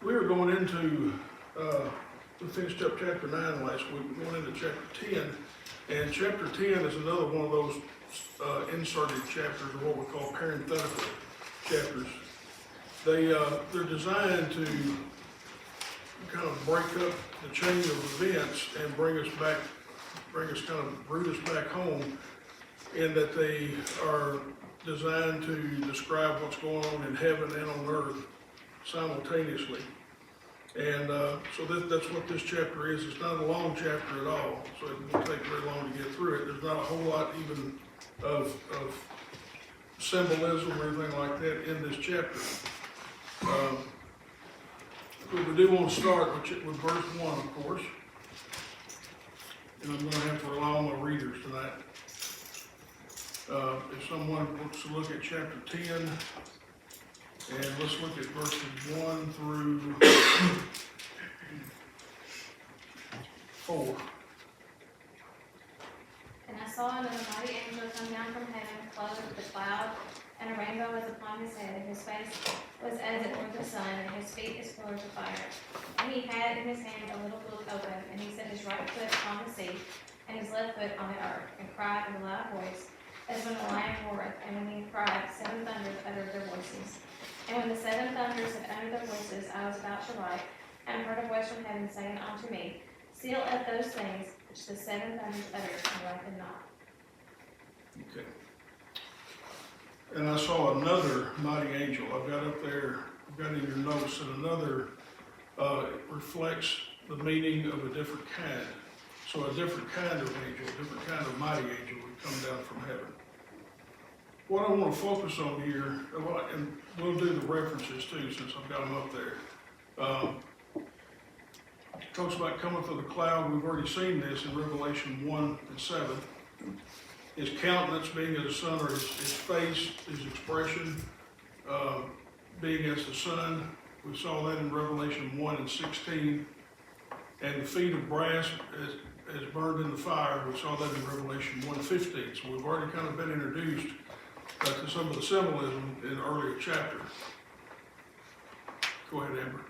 We were going into, we finished up chapter 9 last week, we're going into chapter 10. And chapter 10 is another one of those inserted chapters, or what we call parenthetical chapters. They're designed to kind of break up the chain of events and bring us kind of root us back home, in that they are designed to describe what's going on in heaven and on earth simultaneously. And so that's what this chapter is. It's not a long chapter at all, so it won't take very long to get through it. There's not a whole lot even of symbolism or anything like that in this chapter. But we do want to start with verse 1, of course. And I'm going to have to rely on my readers tonight. If someone wants to look at chapter 10, and let's look at verses 1 through 4. And I saw another mighty angel come down from heaven, clothed with a cloud, and a rainbow was upon his head, and his face was as it were the sun, and his feet as pillars of fire. And he had in his hand a little book open, and he set his right foot upon the sea, and his left foot on the earth, and cried with a loud voice, as when a lion roareth, and when he cried, 7 thunders uttered their voices. And when the 7 thunders had uttered their voices, I was about to write, and I heard a voice from heaven saying unto me, Seal up those things which the 7 thunders uttered, and write them not. Okay. And I saw another mighty angel. I've got up there, I've got in your notes, that another reflects the meaning of a different kind. So a different kind of angel, a different kind of mighty angel would come down from heaven. What I want to focus on here, and we'll do the references too, since I've got them up there. Talks about coming through the cloud. We've already seen this in Revelation 1 and 7. His countenance being as the sun, or his face, his expression being as the sun. We saw that in Revelation 1 and 16. And the feet of brass as burned in the fire. We saw that in Revelation 1:15. So we've already kind of been introduced to some of the symbolism in the earlier chapter. Go ahead, Amber.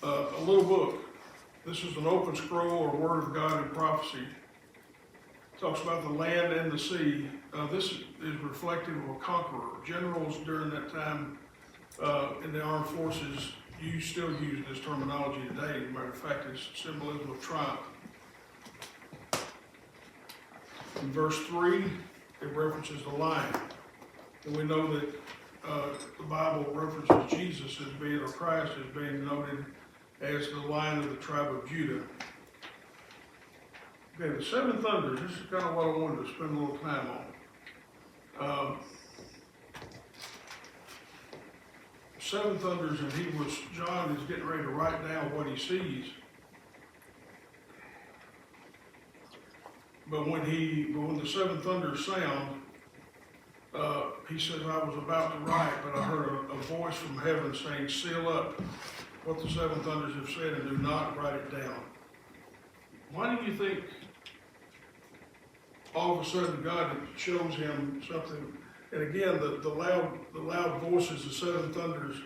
A little book. This is an open scroll or word of God in prophecy. It talks about the land and the sea. This is reflective of a conqueror. Generals during that time in the armed forces still use this terminology today. As a matter of fact, it's symbolism of triumph. In verse 3, it references the lion. And we know that the Bible references Jesus as being, or Christ as being noted as the Lion of the tribe of Judah. Okay, the 7 thunders, this is kind of what I wanted to spend a little time on. 7 thunders, and John is getting ready to write down what he sees. But when the 7 thunders sound, he says, I was about to write, but I heard a voice from heaven saying, seal up what the 7 thunders have said and do not write it down. Why do you think all of a sudden God shows him something? And again, the loud voices, the 7 thunders,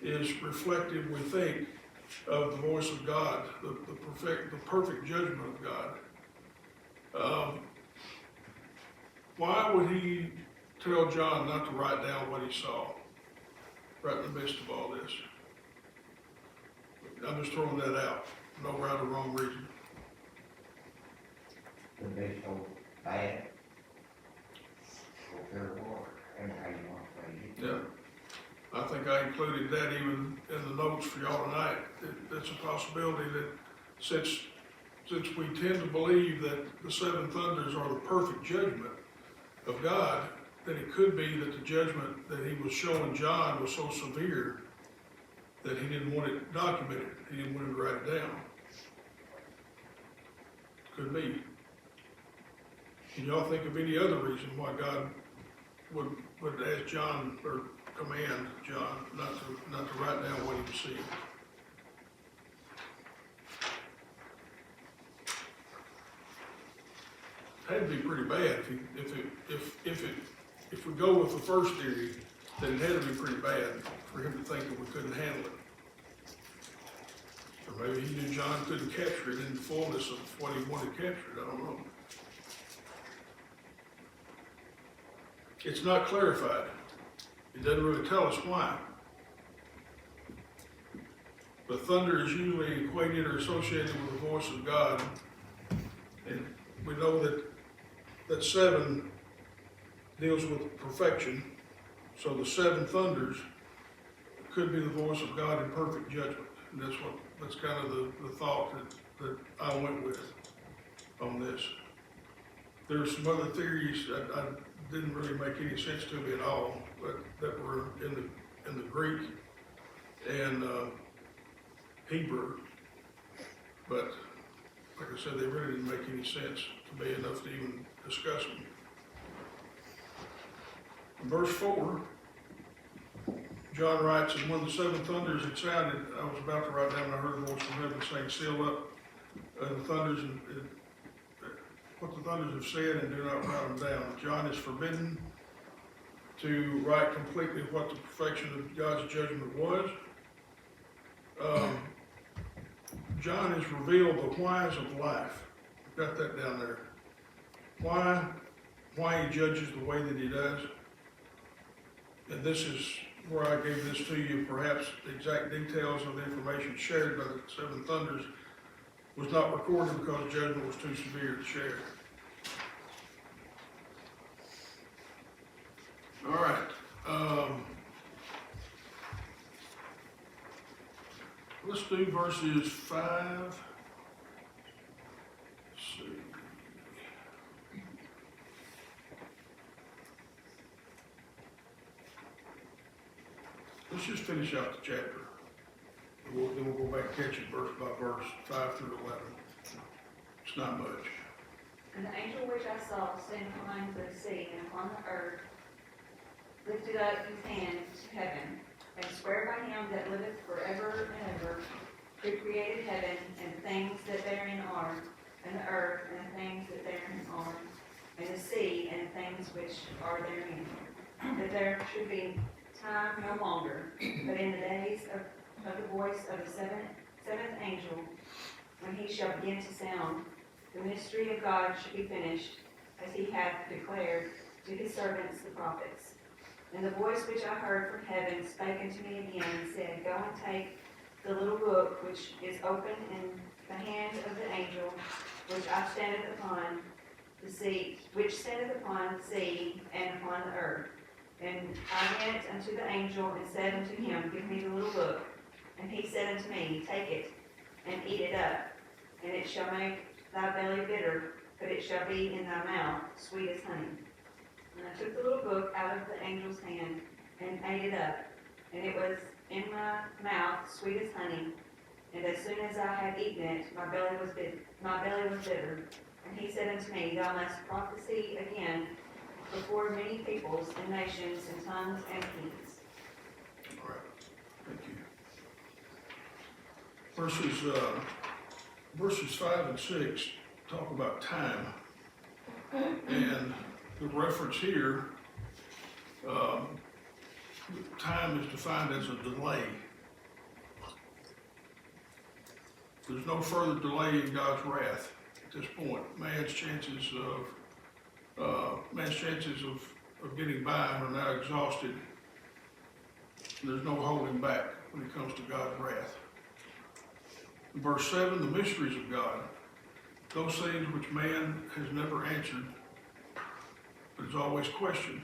is reflective, we think, of the voice of God, the perfect judgment of God. Why would he tell John not to write down what he saw right in the midst of all this? I'm just throwing that out. No right or wrong reason. Could be so bad, so terrible, and how you want to phrase it. Yeah. I think I included that even in the notes for y'all tonight. It's a possibility that since we tend to believe that the 7 thunders are the perfect judgment of God, then it could be that the judgment that he was showing John was so severe that he didn't want it documented. He didn't want him to write it down. Could be. Can y'all think of any other reason why God would ask John, or command John not to write down what he was seeing? That'd be pretty bad if it if we go with the first theory, then it had to be pretty bad for him to think that we couldn't handle it. Or maybe he knew John couldn't capture it in the fullness of what he wanted captured, I don't know. It's not clarified. It doesn't really tell us why. But thunder is usually equated or associated with the voice of God. And we know that 7 deals with perfection. So the 7 thunders could be the voice of God in perfect judgment. And that's kind of the thought that I went with on this. There's some other theories that I didn't really make any sense to me at all, but that were in the Greek and Hebrew. But like I said, they really didn't make any sense to me enough to even discuss them. In verse 4, John writes, and when the 7 thunders had sounded, I was about to write down, and I heard a voice from heaven saying, seal up the thunders and what the thunders have said, and do not write them down. John is forbidden to write completely what the perfection of God's judgment was. John has revealed the whys of life. I've got that down there. Why he judges the way that he does. And this is where I gave this to you. Perhaps the exact details of the information shared by the 7 thunders was not recorded because judgment was too severe to share. All right. Let's do verses 5. Let's see. Let's just finish out the chapter. Then we'll go back and catch it verse by verse, 5 through 11. It's not much. And the angel which I saw standing behind the sea and upon the earth lifted up his hand to heaven, and sware by him that liveth forever and ever, who created heaven and things that therein are, and the earth and the things that therein are, and the sea and the things which are therein, that there should be time no longer, but in the days of the voice of the seventh angel, when he shall begin to sound, the mystery of God should be finished, as he hath declared to his servants the prophets. And the voice which I heard from heaven spake unto me again, and said, Go and take the little book which is open in the hand of the angel, which standeth upon the sea, and upon the earth. And I went unto the angel and said unto him, Give me the little book. And he said unto me, Take it, and eat it up, and it shall make thy belly bitter, but it shall be in thy mouth sweet as honey. And I took the little book out of the angel's hand, and ate it up, and it was in my mouth sweet as honey. And as soon as I had eaten it, my belly was bitter. And he said unto me, Thou must prophesy again before many peoples and nations and tongues and kings. All right. Thank you. Verses 5 and 6 talk about time. And the reference here, time is defined as a delay. There's no further delay in God's wrath at this point. Man's chances of getting by are now exhausted. There's no holding back when it comes to God's wrath. In verse 7, the mysteries of God, those things which man has never answered, but has always questioned.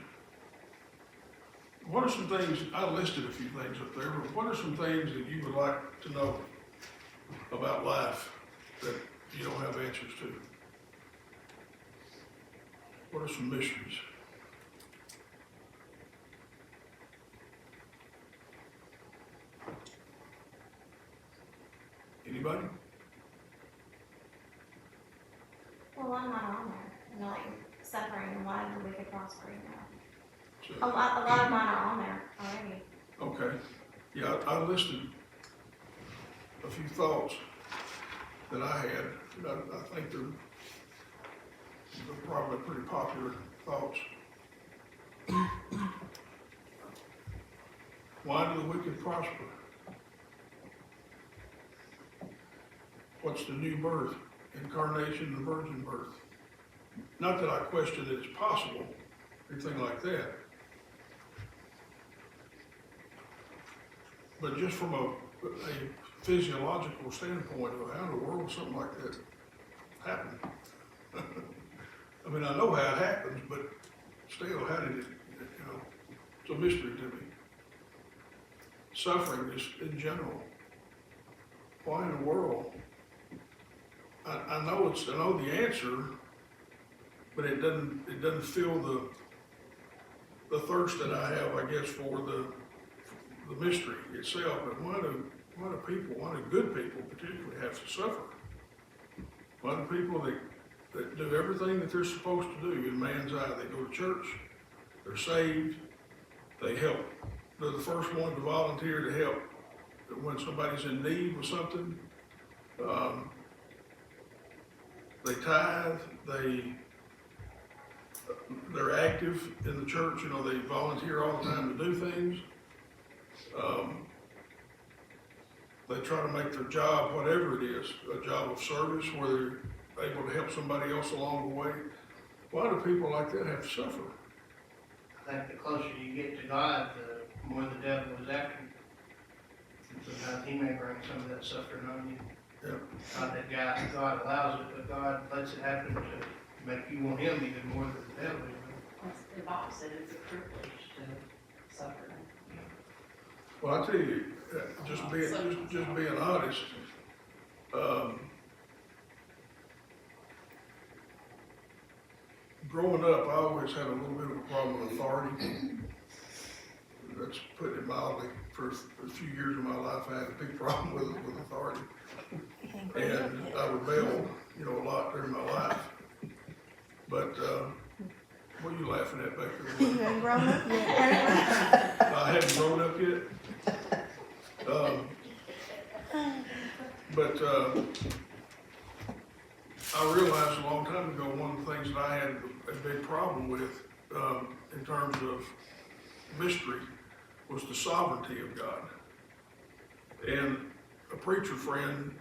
What are some things, I listed a few things up there, but what are some things that you would like to know about life that you don't have answers to? What are some mysteries? Anybody? Well, a lot of mine are on there, like suffering and why the wicked prosper, you know. So, A lot of mine are on there already. okay. Yeah, I listed a few thoughts that I had. I think they're probably pretty popular thoughts. Why do the wicked prosper? What's the new birth? Incarnation, the virgin birth. Not that I question that it's possible, anything like that. But just from a physiological standpoint, how in the world would something like that happen? I mean, I know how it happens, but still, how did it, it's a mystery to me. Suffering just in general. Why in the world? I know the answer, but it doesn't fill the thirst that I have, I guess, for the mystery itself. But why do good people particularly have to suffer? Why do people that do everything that they're supposed to do in man's eye? They go to church, they're saved, they help. They're the first one to volunteer to help when somebody's in need with something. They tithe, they're active in the church, they volunteer all the time to do things. They try to make their job, whatever it is, a job of service where they're able to help somebody else along the way. Why do people like that have to suffer? I think the closer you get to God, the more the devil is after you. Sometimes he may bring some of that suffering on you. Yeah. Not that God allows it, but God lets it happen to make you want him even more than the devil. It's the opposite, it's a privilege to suffer. Well, I tell you, just being honest, growing up, I always had a little bit of a problem with authority. That's putting it mildly. For a few years of my life, I had a big problem with authority. And I rebelled, a lot during my life. But, what are you laughing at back there? You haven't grown up yet. I hadn't grown up yet. But I realized a long time ago, one of the things that I had a big problem with in terms of mystery was the sovereignty of God. And a preacher friend,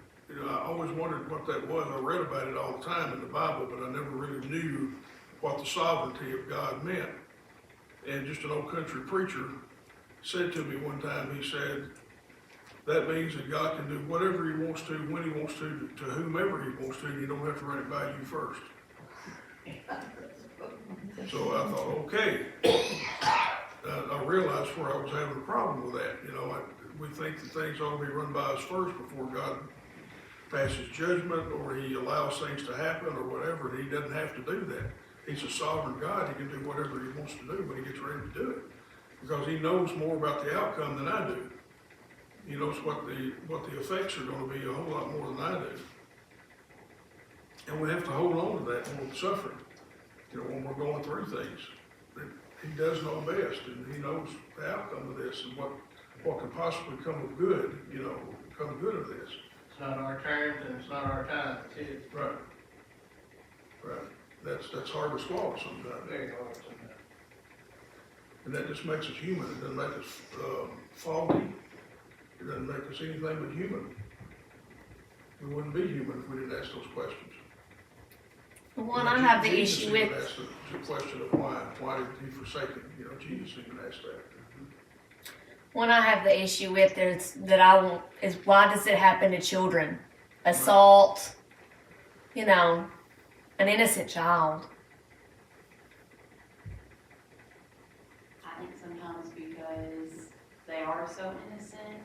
I always wondered what that was. I read about it all the time in the Bible, but I never really knew what the sovereignty of God meant. And just an old country preacher said to me one time, he said, that means that God can do whatever he wants to, when he wants to whomever he wants to, and he don't have to run it by you first. So I thought, okay. I realized where I was having a problem with that. We think that things ought to be run by us first before God passes judgment or he allows things to happen or whatever, and he doesn't have to do that. He's a sovereign God. He can do whatever he wants to do when he gets ready to do it. Because he knows more about the outcome than I do. He knows what the effects are going to be a whole lot more than I do. And we have to hold on to that when we're suffering, when we're going through things. He does know best, and he knows the outcome of this and what could possibly come of good, come good of this. It's not our terms and it's not our time, it's his. Right. That's hard to swallow sometimes. Very hard sometimes. And that just makes us human. It doesn't make us faulty. It doesn't make us anything but human. We wouldn't be human if we didn't ask those questions. One I have the Jesus issue even with, asked the question of why did he forsake him? Jesus even asked that. one I have the issue with is that I won't, is why does it happen to children? Assault, an innocent child. I think sometimes because they are so innocent,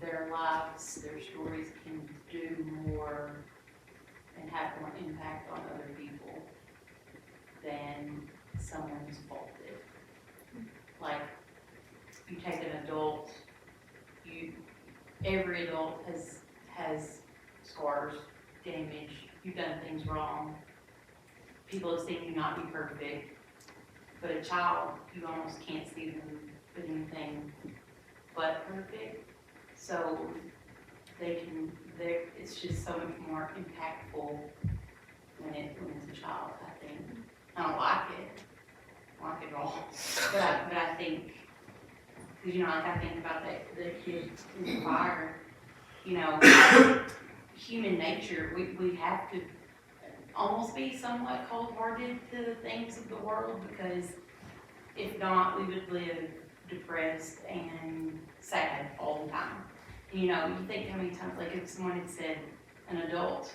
their lives, their stories can do more and have more impact on other people than someone who's faulted. Like, you take an adult, every adult has scars, damage, you've done things wrong. People have seen you not be perfect, but a child, you almost can't see them with anything but perfect. So it's just so much more impactful when it's a child, I think. I don't like it. I don't like it at all. But I think Cause you know, like I think about the kid in the fire, you know, human nature, we have to almost be somewhat cold-hearted to the things of the world, because if not, we would live depressed and sad all the time. You know, you think how many times, like if someone had said an adult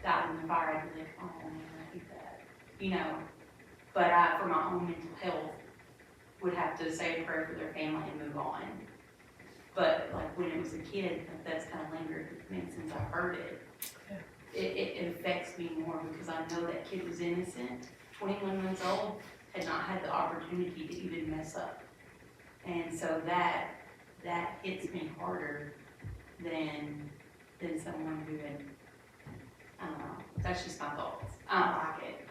died in the fire, I'd be like, oh man, I hate that. You know, but I, for my own mental health, would have to say a prayer for their family and move on. But like when it was a kid, that's kind of lingered with me since I heard it. It affects me more because I know that kid was innocent, 21 months old, had not had the opportunity to even mess up. And so that hits me harder than someone who had, I don't know, that's just my thoughts. I don't like it.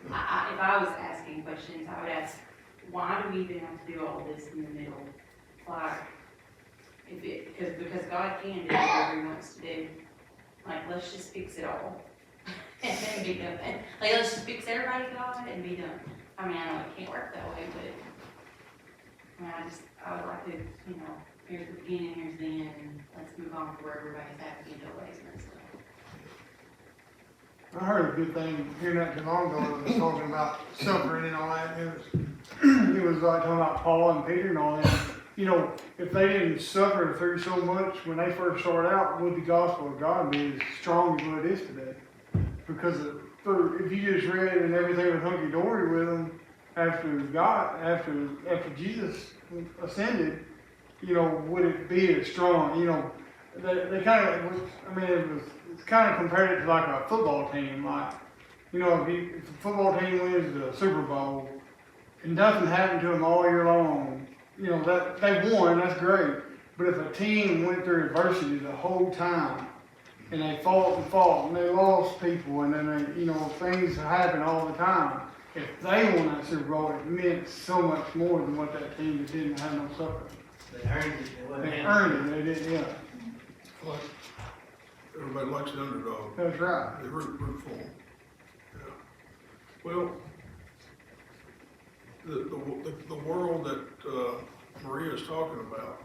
If I was asking questions, I would ask, why do we even have to do all this in the middle? Like, because God can do whatever He wants to do. Like, let's just fix it all and then be done. Like, let's just fix everybody, God, and be done. I mean, I know it can't work that way, but I mean, I would like to, you know, here's the beginning, here's the end, and let's move on to where everybody's happy and nobody's messed up. I heard a good thing here not too long ago. It was talking about suffering and all that. It was like talking about Paul and Peter and all that. You know, if they didn't suffer through so much when they first started out, would the gospel of God be as strong as what it is today? Because if you just read and everything was hunky dory with them after Jesus ascended, you know, would it be as strong? You know, they kind of, I mean, it's kind of compared it to like a football team. Like, you know, if the football team wins the Super Bowl and nothing happened to them all year long, you know, that they won, that's great. But if a team went through adversity the whole time and they fought and they lost people and then they, you know, things happen all the time. If they won that Super Bowl, it meant so much more than what that team that didn't have no suffering. They earned it. They earned it, they did, yeah. Like, everybody likes the underdog. That's right. They root for them. Yeah. Well, the world that Maria is talking about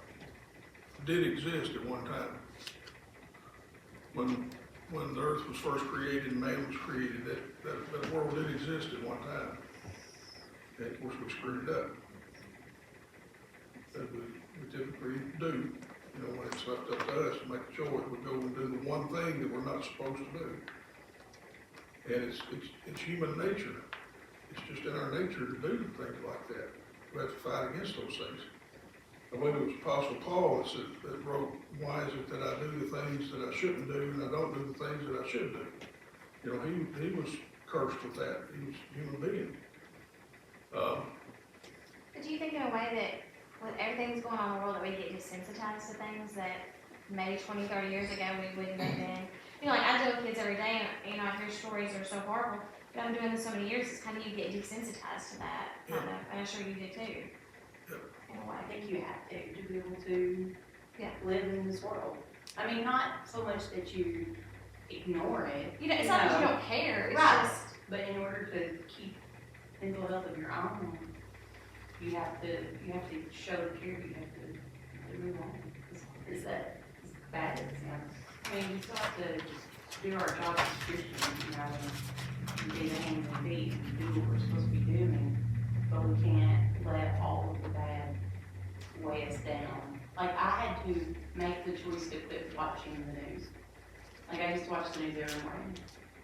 did exist at one time. When the earth was first created and man was created, that world did exist at one time. And of course, we screwed it up. As we typically do. You know, when it's left up to us to make a choice, we go and do the one thing that we're not supposed to do. And it's human nature. It's just in our nature to do things like that. We have to fight against those things. I believe it was Apostle Paul that wrote, why is it that I do the things that I shouldn't do and I don't do the things that I should do? You know, he was cursed with that. He was a human being. But do you think in a way that with everything that's going on in the world that we get desensitized to things that maybe 20, 30 years ago we wouldn't have been? You know, like I deal with kids every day and, you know, I hear stories that are so horrible, but I'm doing this so many years, it's kind of you get desensitized to that. Yeah. And I'm sure you do too. Yep. In a way. I think you have to be able to Yeah. live in this world. I mean, not so much that you ignore it. You know, it's not that you don't care, it's Right. just, But in order to keep mental health of your own, you have to show the care, you have to move on. Is that as bad as it sounds? I mean, we still have to do our job as Christians, you know, and be the hands and feet and do what we're supposed to be doing, but we can't let all of the bad weigh us down. Like, I had to make the choice to quit watching the news. Like, I used to watch the news every morning.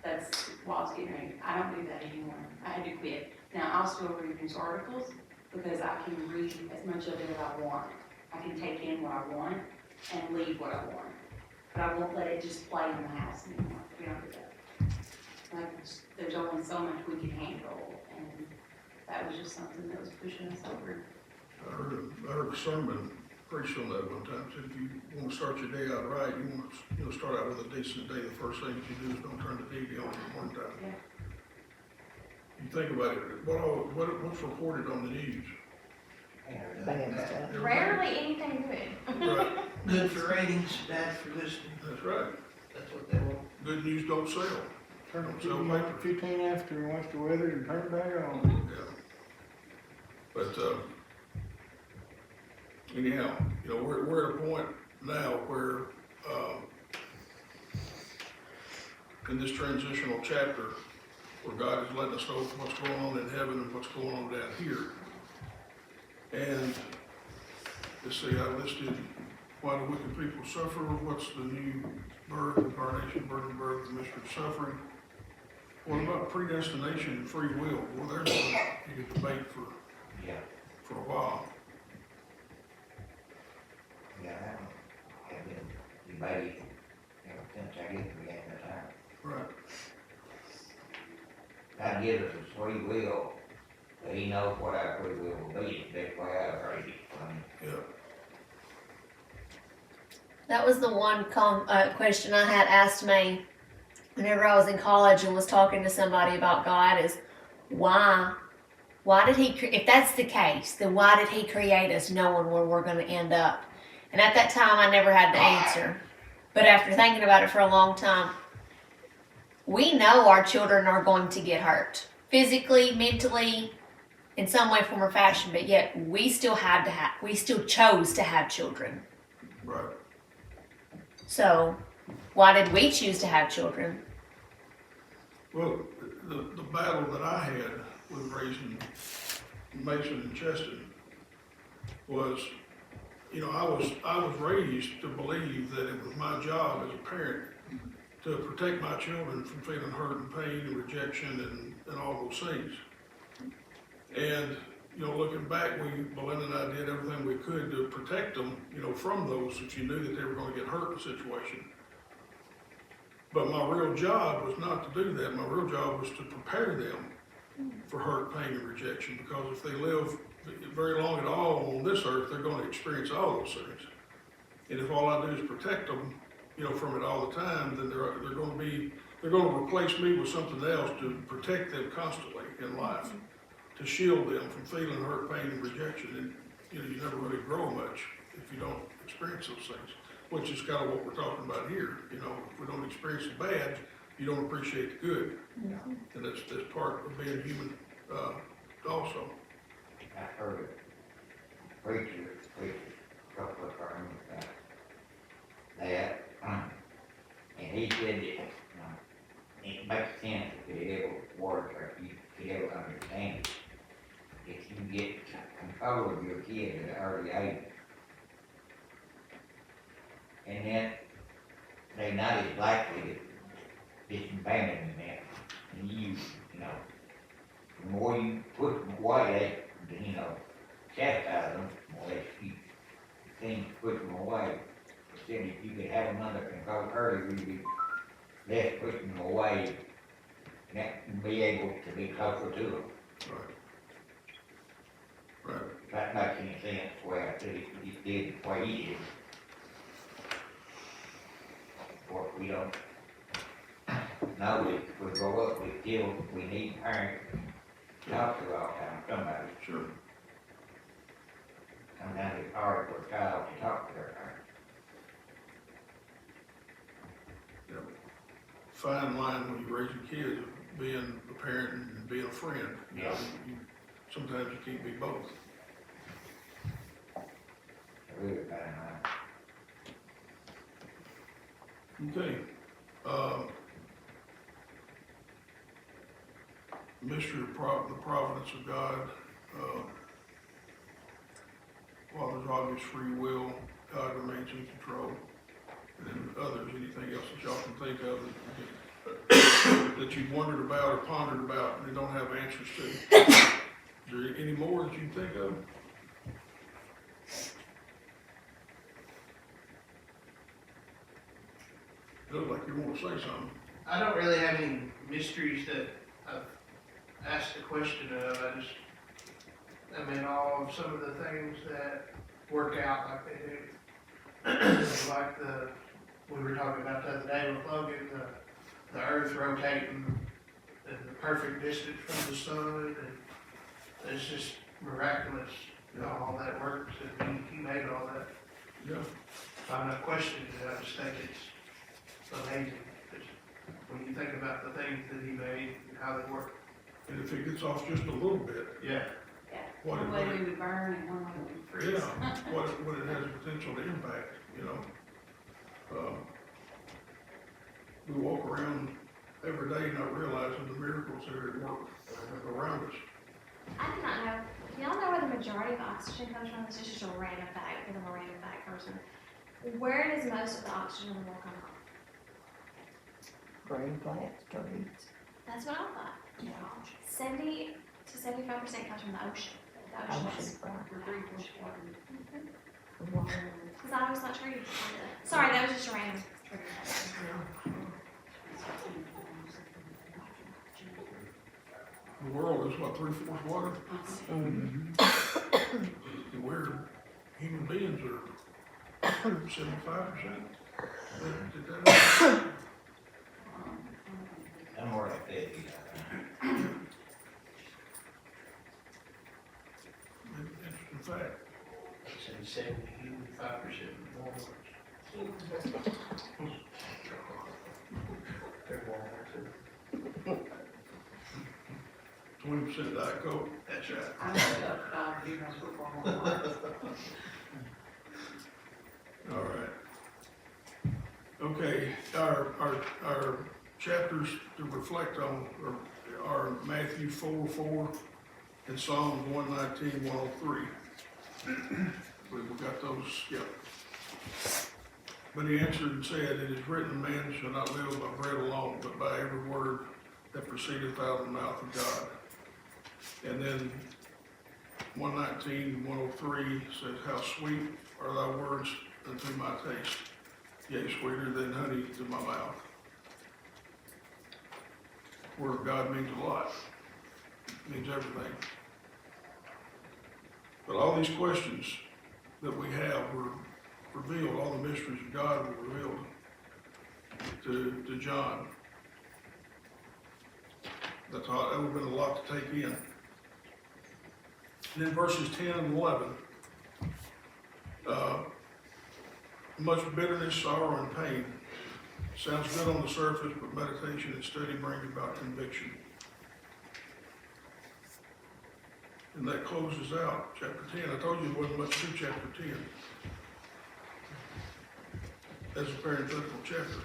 That's why I was getting ready. I don't do that anymore. I had to quit. Now, I'll still read news articles because I can read as much of it as I want. I can take in what I want and leave what I want. But I won't let it just play in the house anymore. We don't do that. Like, there's only so much we can handle, and that was just something that was pushing us over. I heard a sermon preached on that one time. Said if you want to start your day out right, you want to start out with a decent day. The first thing that you do is don't turn the TV on at one time. Yeah. You think about it. What's reported on the news? Everything. rarely anything good. Right. Good for ratings, bad for listening. That's right. That's what they want. Good news don't sell. Turn Don't the sell TV paper. on 15 after and watch the weather and turn it back on. Yeah. But anyhow, you know, we're at a point now where, in this transitional chapter, where God is letting us know what's going on in heaven and what's going on down here. And, let's see, I listed, why do wicked people suffer? What's the new birth, incarnation, birth and birth, the mystery of suffering? What about predestination and free will? Well, there's a debate Yeah, for a while. yeah, that one have been debated ever since I get to be at the time. Right. God gives us a free will, but he knows what our free will will be, that's why I heard it from him. Yeah. That was the one question I had asked me whenever I was in college and was talking to somebody about God is why did he, if that's the case, then why did he create us knowing where we're going to end up? And at that time, I never had the answer. But after thinking about it for a long time, we know our children are going to get hurt. Physically, mentally, in some way, form, or fashion, but yet we still chose to have children. Right. So, why did we choose to have children? Well, the battle that I had with raising Mason and Cheston was, you know, I was raised to believe that it was my job as a parent to protect my children from feeling hurt and pain and rejection and all those things. And, you know, looking back, Belinda and I did everything we could to protect them, you know, from those if you knew that they were going to get hurt in a situation. But my real job was not to do that. My real job was to prepare them for hurt, pain, and rejection, because if they live very long at all on this earth, they're going to experience all those things. And if all I do is protect them, you know, from it all the time, then they're going to replace me with something else to protect them constantly in life, to shield them from feeling hurt, pain, and rejection. And, you know, you never really grow much if you don't experience those things, which is kind of what we're talking about here. You know, if we don't experience the bad, you don't appreciate the good. And that's part of being human, also. I heard a preacher, a couple of times, that, and he said that, it makes sense if it ever works, or if you ever understand it. If you get control of your kid at an early age, and then they're not as likely to disabandon them, and you know, the more you push them away, you know, chastise them, the more you things push them away. Instead, if you could have them under control early, you'd be less pushing them away, and be able to be closer to them. Right. If that makes any sense, the way I said he did, the way he did. Of course, we don't know that if we grow up, we need parents to talk to all the time, somebody. Sure. Sometimes it's hard for a child to talk to their parents. Fine line when you're raising kids, of being a parent and being a friend. You know, Yeah. Sometimes you can't be both. Really bad, Okay. Mystery of the providence of God. While there's obvious free will, God remains in control. And then others, anything else that y'all can think of that you've wondered about or pondered about and you don't have answers to? Is there any more that you can think of? It looks like you want to say something. I don't really have any mysteries that I've asked a question of. I mean, all of some of the things that work out like they do. Like we were talking about the other day with Logan, the earth rotating at the perfect distance from the sun, and it's just miraculous, you know, all that works, and he made all that. Yeah. I'm not questioning it, I just think it's amazing. When you think about the things that he made and how they work. And if it gets off just a little bit, Yeah. what it One way really, we would burn and one way we would freeze. yeah, what it has potential to impact, you know? We walk around every day not realizing the miracles that are at work around us. I do not know. Y'all know where the majority of oxygen comes from? This is just a random fact, because I'm a random fact person. Where does most of the oxygen in the world come from? Green plants, trees. That's what I thought. Yeah. 70 to 75% comes from the ocean. The ocean is. Ocean, right. For drinking water. Because I always thought trees. Sorry, that was just a random trigger. The world is what, 3/4 water? Mm-hmm. And we're, human beings are 75%. I'm more like 50, I think. Interesting fact. Say 75% more. They're Walmart too. 20% Diet Coke. That's right. I looked up, you know, before Walmart. All right. Okay, our chapters to reflect on are Matthew 4:4 and Psalms 119, 103. We've got those, yeah. But he answered and said, "It is written, man shall not live by bread alone, but by every word that proceedeth out of the mouth of God." And then 119, 103 says, "How sweet are thy words unto my taste, yea, sweeter than honey to my mouth." Word of God means a lot. It means everything. But all these questions that we have were revealed, all the mysteries of God were revealed to John. That would have been a lot to take in. And then verses 10 and 11. Much bitterness, sorrow, and pain. Sounds good on the surface, but meditation and study bring about conviction. And that closes out chapter 10. I told you there wasn't much to chapter 10. That's a parenthetical chapter.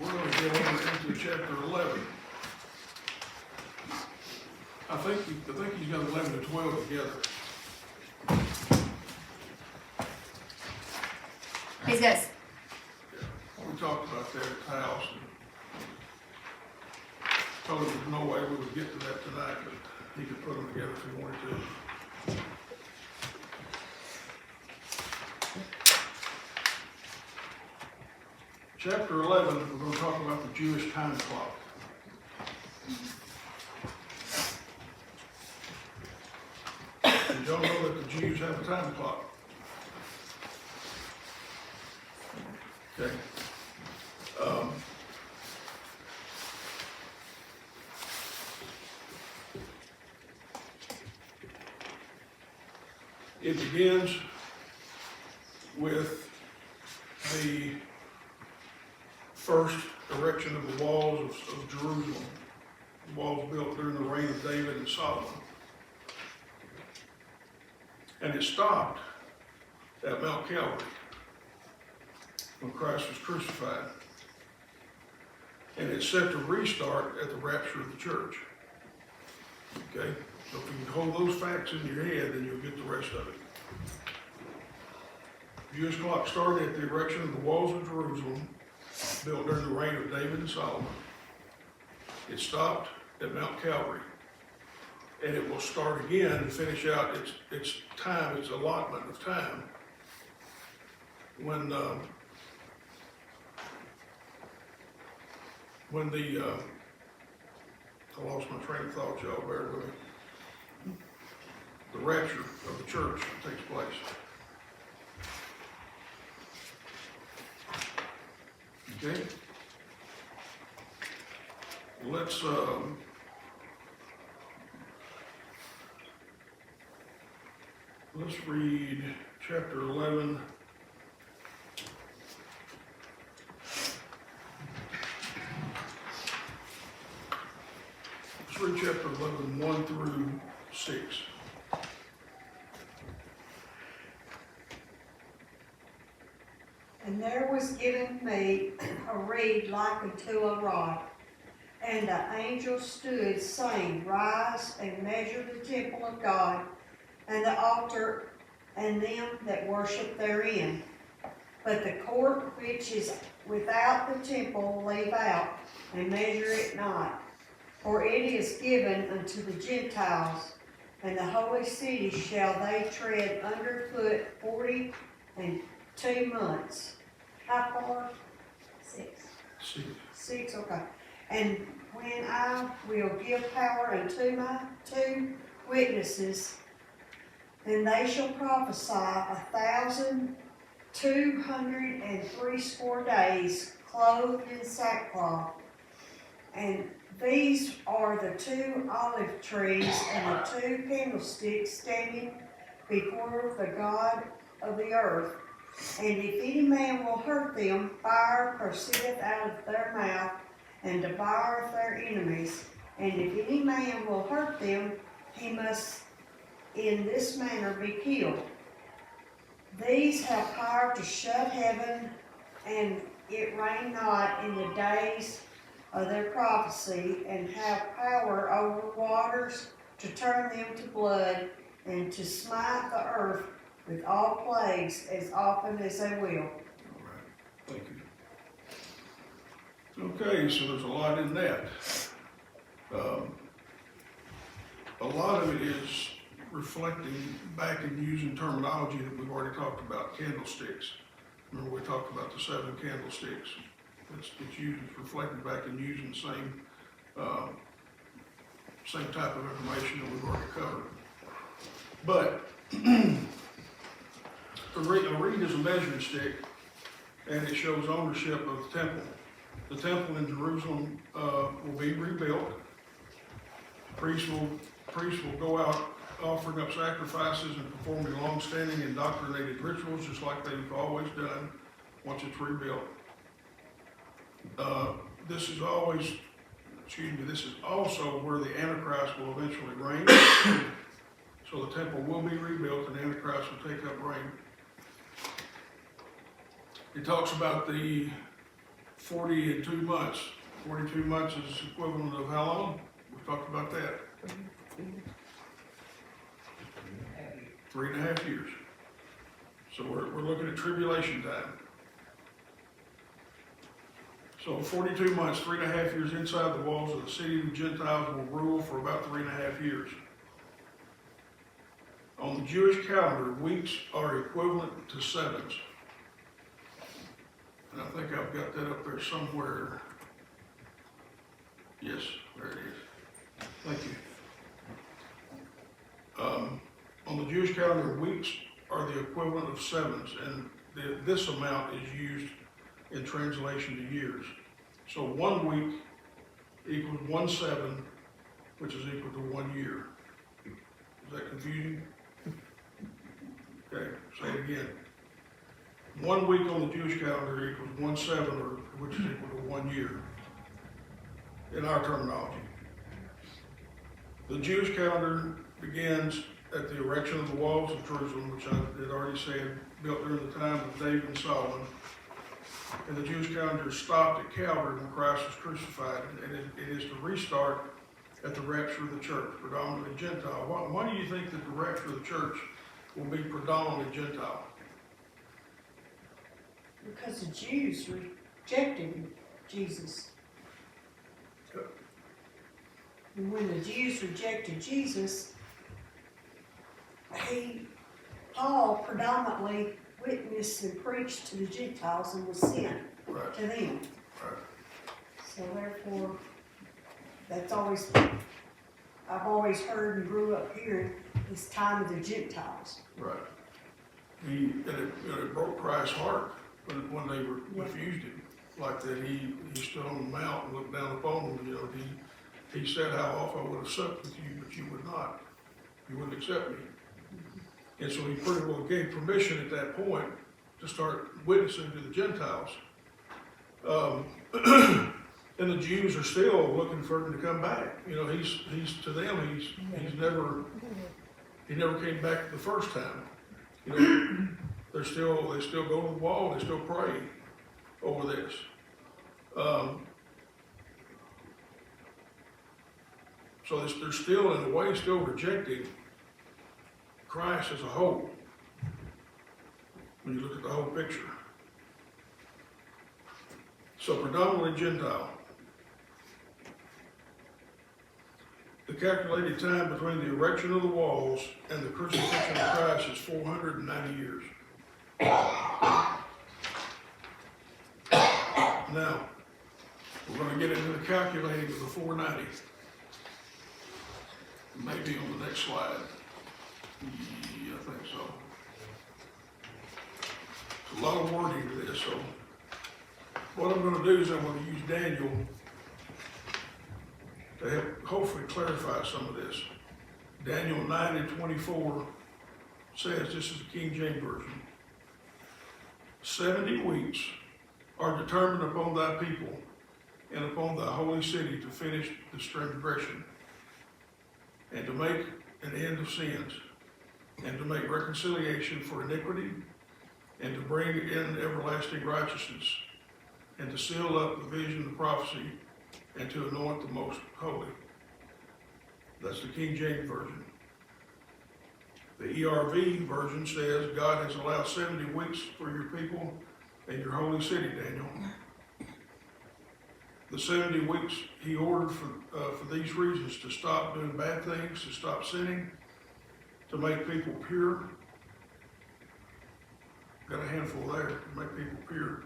We're going to go over into chapter 11. I think he's got 11 to 12 together. He's got, We talked about that at the house and told him there's no way we would get to that tonight, but he could put them together if he wanted to. Chapter 11, we're going to talk about the Jewish time clock. Did y'all know that the Jews have a time clock? Okay. It begins with the first erection of the walls of Jerusalem, the walls built during the reign of David and Solomon. And it stopped at Mount Calvary when Christ was crucified. And it's set to restart at the rapture of the church. Okay? So if you can hold those facts in your head, then you'll get the rest of it. The Jewish clock started at the erection of the walls of Jerusalem, built during the reign of David and Solomon. It stopped at Mount Calvary. And it will start again and finish out its time, its allotment of time. When I lost my train of thought, y'all bear with me. The rapture of the church takes place. Okay? Let's read chapter 11. Let's read chapter 11, 1 through 6. And there was given me a reed like unto a rod. And the angel stood, saying, Rise and measure the temple of God, and the altar, and them that worship therein. But the court which is without the temple leave out, and measure it not. For it is given unto the Gentiles, and the holy city shall they tread underfoot 42 months. How far? 6. 6. 6, okay. And when I will give power unto my 2 witnesses, then they shall prophesy 1,260 days, clothed in sackcloth. And these are the 2 olive trees and the 2 candlesticks standing before the God of the earth. And if any man will hurt them, fire proceedeth out of their mouth, and devoureth their enemies. And if any man will hurt them, he must in this manner be killed. These have power to shut heaven, and it rain not in the days of their prophecy, and have power over waters to turn them to blood, and to smite the earth with all plagues as often as they will. All right, thank you. Okay, so there's a lot in that. A lot of it is reflecting back and using terminology that we've already talked about, candlesticks. Remember, we talked about the 7 candlesticks. It's used, it's reflecting back and using the same type of information that we've already covered. But a reed is a measuring stick, and it shows ownership of the temple. The temple in Jerusalem will be rebuilt. Priests will go out offering up sacrifices and performing long-standing indoctrinated rituals, just like they've always done once it's rebuilt. This is also where the Antichrist will eventually reign. So the temple will be rebuilt and the Antichrist will take up reign. It talks about the 42 months. 42 months is equivalent of how long? We've talked about that. 3.5 years. So we're looking at tribulation time. So 42 months, 3.5 years inside the walls of the city, the Gentiles will rule for about 3.5 years. On the Jewish calendar, weeks are equivalent to 7s. And I think I've got that up there somewhere. Yes, there it is. Thank you. On the Jewish calendar, weeks are the equivalent of 7s, and this amount is used in translation to years. So 1 week equals 1 7, which is equal to 1 year. Is that confusing? Okay, say it again. 1 week on the Jewish calendar equals 1 7, which is equal to 1 year in our terminology. The Jewish calendar begins at the erection of the walls of Jerusalem, which I had already said, built during the time of David and Solomon. And the Jewish calendar stopped at Calvary when Christ was crucified, and it is to restart at the rapture of the church, predominantly Gentile. Why do you think that the rapture of the church will be predominantly Gentile? Because the Jews rejected Jesus. And when the Jews rejected Jesus, Paul predominantly witnessed and preached to the Gentiles and was sent Right. to them. Right. So therefore, that's always, I've always heard and grew up hearing, this time of the Gentiles. Right. It broke Christ's heart when they refused him. Like that, he stood on the mount and looked down upon them. You know, he said, "How oft I would have supped with you, but you would not. You wouldn't accept me." And so he pretty well gave permission at that point to start witnessing to the Gentiles. In the Jews are still looking for him to come back. You know, he's to them, he never came back the first time. You know, they still go to the wall, they still pray over this. So they're still, in a way, still rejecting Christ as a whole, when you look at the whole picture. So predominantly Gentile. The calculated time between the erection of the walls and the crucifixion of Christ is 490 years. Now, we're going to get into the calculating of the 490. Maybe on the next slide. Yeah, I think so. There's a lot of wording to this, so what I'm going to do is I'm going to use Daniel to help hopefully clarify some of this. Daniel 9:24 says, this is the King James Version, 70 weeks are determined upon thy people and upon thy holy city to finish the transgression, and to make an end of sins, and to make reconciliation for iniquity, and to bring in everlasting righteousness, and to seal up the vision of prophecy, and to anoint the most holy. That's the King James Version. The ERV version says, God has allowed 70 weeks for your people and your holy city, Daniel. The 70 weeks he ordered for these reasons: to stop doing bad things, to stop sinning, to make people pure. Got a handful there, to make people pure.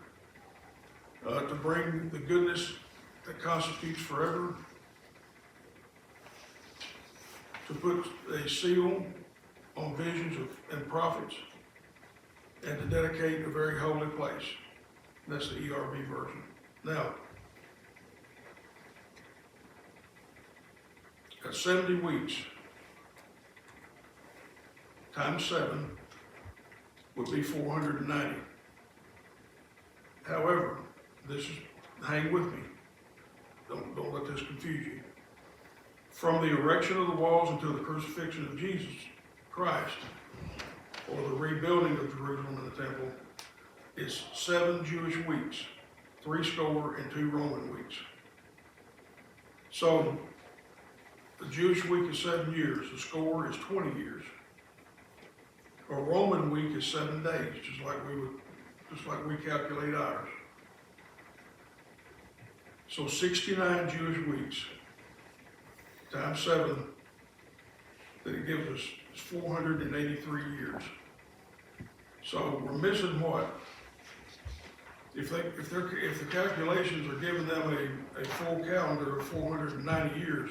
To bring the goodness that constitutes forever, to put a seal on visions and prophets, and to dedicate a very holy place. That's the ERV version. Now, at 70 weeks, times 7 would be 490. However, hang with me. Don't let this confuse you. From the erection of the walls until the crucifixion of Jesus Christ, or the rebuilding of Jerusalem and the temple, is 7 Jewish weeks, 70 and 2 Roman weeks. So, the Jewish week is 7 years, the score is 20 years. A Roman week is 7 days, just like we calculate ours. So 69 Jewish weeks times 7, that it gives us is 483 years. So we're missing what? If the calculations are giving them a full calendar of 490 years,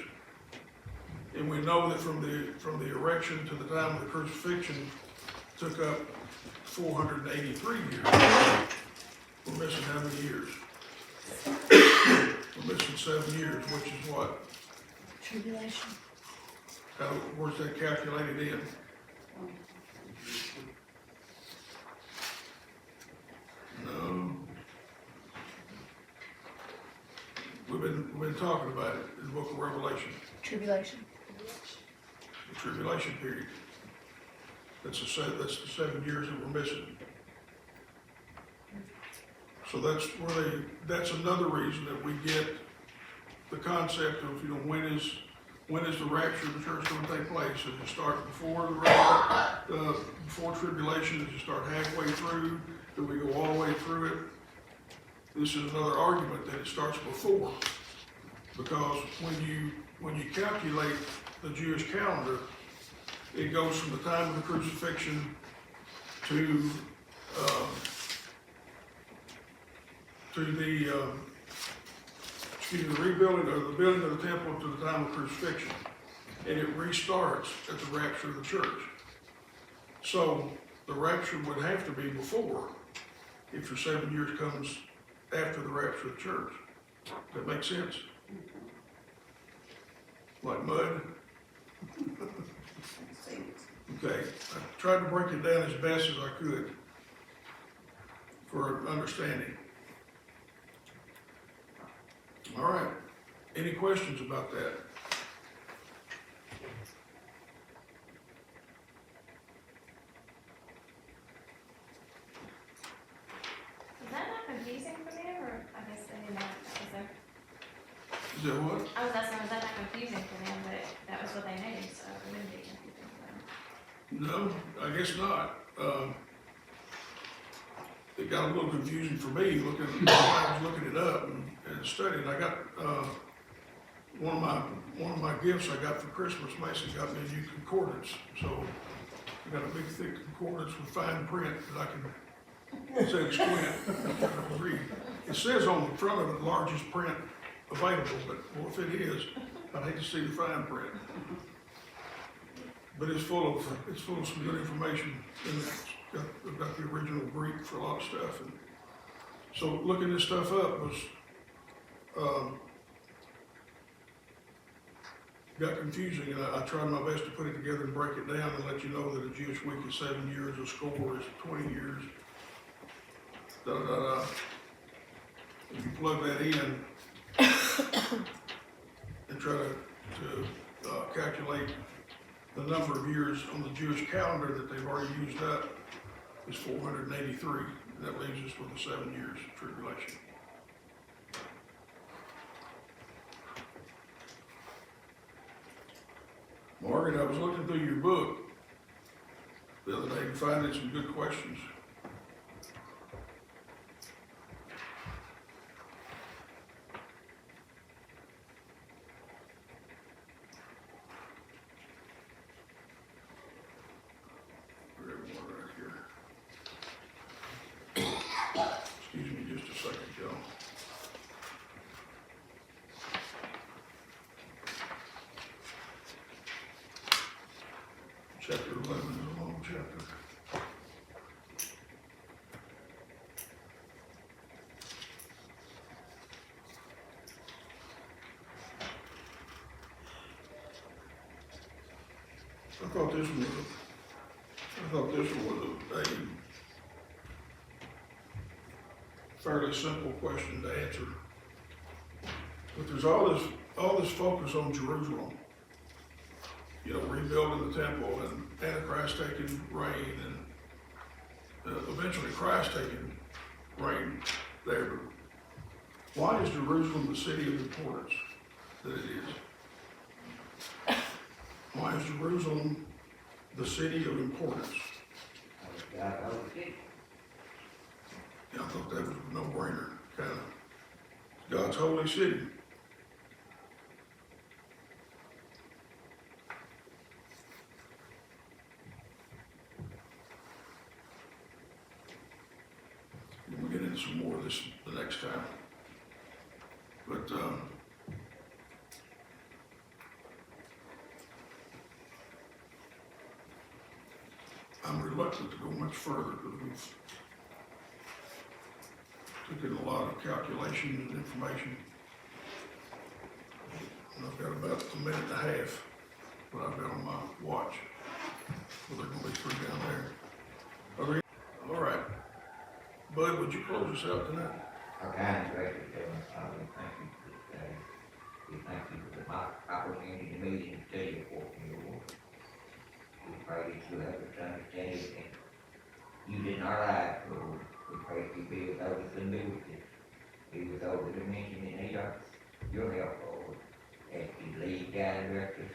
and we know that from the erection to the time of the crucifixion took up 483 years, we're missing how many years? We're missing 7 years, which is what? Tribulation. Where's that calculated in? No. We've been talking about it in the book of Revelation, Tribulation. the tribulation period. That's the 7 years that we're missing. So that's another reason that we get the concept of, when is the rapture of the church going to take place? Does it start before before tribulation? Does it start halfway through? Do we go all the way through it? This is another argument that it starts before, because when you calculate the Jewish calendar, it goes from the time of the crucifixion to the rebuilding or the building of the temple to the time of crucifixion, and it restarts at the rapture of the church. So the rapture would have to be before, if your 7 years comes after the rapture of the church. That makes sense? Like mud? Okay, I tried to break it down as best as I could for understanding. All right, any questions about that? Is that not confusing for them, or I guess they didn't know that was there? Is that what? I was asking, was that not confusing for them, but that was what they knew, so it wouldn't be confusing for them. No, I guess not. It got a little confusing for me looking, I was looking it up and studying. I got, one of my gifts I got for Christmas, Mason got me a new concordance. So I got a big thick concordance with fine print that I can say squint and read. It says on the front of it, largest print available, but well, if it is, I'd hate to see the fine print. But it's full of some good information, and it's got the original Greek for a lot of stuff, and so looking this stuff up was, got confusing, and I tried my best to put it together and break it down and let you know that a Jewish week is 7 years, a score is 20 years, da-da-da-da. If you plug that in and try to calculate the number of years on the Jewish calendar that they've already used up is 483. And that leaves us with the 7 years of tribulation. Margaret, I was looking through your book the other day and finding some good questions. Excuse me just a second, y'all. Chapter 11 is a long chapter. I thought this one was a fairly simple question to answer. But there's all this focus on Jerusalem. You know, rebuilding the temple and Antichrist taking reign and eventually Christ taking reign there. But why is Jerusalem the city of importance that it is? Why is Jerusalem the city of importance? God knows it. Yeah, I thought that was a no-brainer, kind of. God's holy city. We'll get into some more of this the next time. But, I'm reluctant to go much further because we've taken a lot of calculations and information. And I've got about a minute and a half, what I've got on my watch. Well, they're gonna be through down there. Are they? All right. Bud, would you close us out tonight? Our kind director, Kevin, we thank you for this day. We thank you for the opportunity to meet and study your work in your word. We pray that you help us to understand it and use it in our lives, Lord. We pray that you be with those that do with it. Be with those that are mentioned in need of your help, Lord. As you lead, guide, and direct us